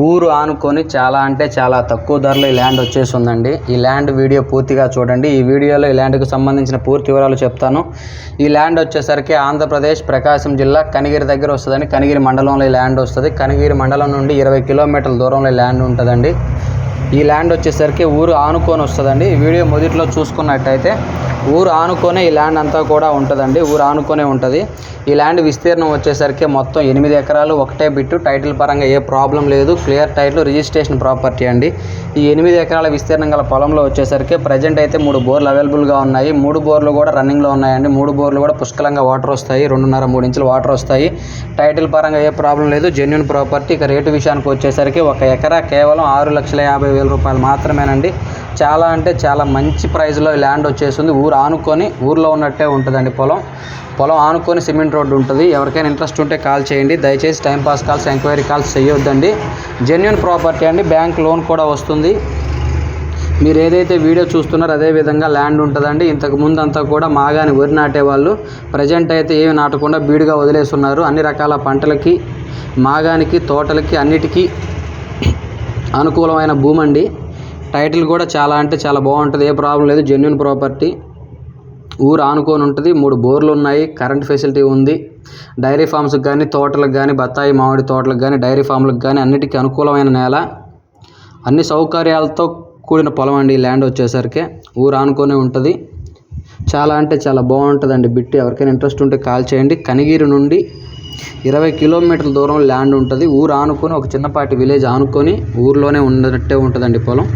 ఊరు ఆనుకొని చాలా అంటే చాలా తక్కువ ధరలో ఈ ల్యాండ్ వచ్చేసిందండి. ఈ ల్యాండ్ వీడియో పూర్తిగా చూడండి. ఈ వీడియోలో ఈ ల్యాండ్కి సంబంధించిన పూర్తి వివరాలు చెప్తాను. ఈ ల్యాండ్ వచ్చేసరికి ఆంధ్రప్రదేశ్ ప్రకాశం జిల్లా కనిగిరి దగ్గర వస్తుందండి. కనిగిరి మండలంలో ఈ ల్యాండ్ వస్తుంది. కనిగిరి మండలం నుండి 20 కిలోమీటర్ల దూరంలో ఈ ల్యాండ్ ఉంటుందండి. ఈ ల్యాండ్ వచ్చేసరికి ఊరు ఆనుకొని వస్తుందండి. ఈ వీడియో మొదట్లో చూసుకున్నట్టయితే ఊరు ఆనుకొనే ఈ ల్యాండ్ అంతా కూడా ఉంటుందండి. ఊరు ఆనుకొనే ఉంటుంది. ఈ ల్యాండ్ విస్తీర్ణం వచ్చేసరికి మొత్తం 8 ఎకరాలు, ఒకటే బిట్టు. టైటిల్ పరంగా ఏ ప్రాబ్లం లేదు. క్లియర్ టైటిల్, రిజిస్ట్రేషన్ ప్రాపర్టీ అండి. ఈ 8 ఎకరాల విస్తీర్ణం గల పొలంలో వచ్చేసరికి ప్రజెంట్ అయితే 3 బోర్లు అవైలబుల్గా ఉన్నాయి. 3 బోర్లు కూడా రన్నింగ్లో ఉన్నాయండి. 3 బోర్లు కూడా పుష్కలంగా వాటర్ వస్తాయి. 2.5-3 ఇంచులు వాటర్ వస్తాయి. టైటిల్ పరంగా ఏ ప్రాబ్లం లేదు. Genuine property. ఇక రేటు విషయానికి వచ్చేసరికి 1 ఎకరా కేవలం 6,50,000 రూపాయలు మాత్రమేనండి. చాలా అంటే చాలా మంచి ప్రైస్లో ఈ ల్యాండ్ వచ్చేసింది. ఊరు ఆనుకొని, ఊర్లో ఉన్నట్టే ఉంటుందండి. పొలం ఆనుకొని సిమెంట్ రోడ్డు ఉంటుంది. ఎవరికైనా ఇంట్రెస్ట్ ఉంటే కాల్ చేయండి. దయచేసి టైంపాస్ కాల్స్, ఎంక్వైరీ కాల్స్ చేయొద్దండి. జెన్యూన్ ప్రాపర్టీ అండి. బ్యాంక్ లోన్ కూడా వస్తుంది. మీరు ఏదైతే వీడియో చూస్తున్నారో అదే విధంగా ల్యాండ్ ఉంటుందండి. ఇంతకు ముందు అంతా కూడా మాగాని వరి నాటేవాళ్ళు. ప్రజెంట్ అయితే ఏమి నాటకుండా బీడుగా వదిలేస్తున్నారు. అన్ని రకాల పంటలకి, మాగానికి, తోటలకి అన్నిటికీ అనుకూలమైన భూమి అండి. టైటిల్ కూడా చాలా అంటే చాలా బాగుంటుంది. ఏ ప్రాబ్లం లేదు. Genuine property. ఊరు ఆనుకొని ఉంటుంది. 3 బోర్లు ఉన్నాయి. కరెంట్ ఫెసిలిటీ ఉంది. డైరీ ఫామ్స్కి కానీ, తోటలకు కానీ, బత్తాయి మామిడి తోటలకు కానీ, డైరీ ఫామ్లకు కానీ అన్నిటికీ అనుకూలమైన నేల. అన్ని సౌకర్యాలతో కూడిన పొలం అండి. ఈ ల్యాండ్ వచ్చేసరికి ఊరు ఆనుకొని ఉంటుంది. చాలా అంటే చాలా బాగుంటుందండి. బిట్టి ఎవరికైనా ఇంట్రెస్ట్ ఉంటే కాల్ చేయండి. కనిగిరి నుండి 20 కిలోమీటర్ల దూరం ల్యాండ్ ఉంటుంది. ఊరు ఆనుకొని, ఒక చిన్నపాటి విలేజ్ ఆనుకొని ఊర్లోనే ఉన్నట్టే ఉంటుందండి పొలం.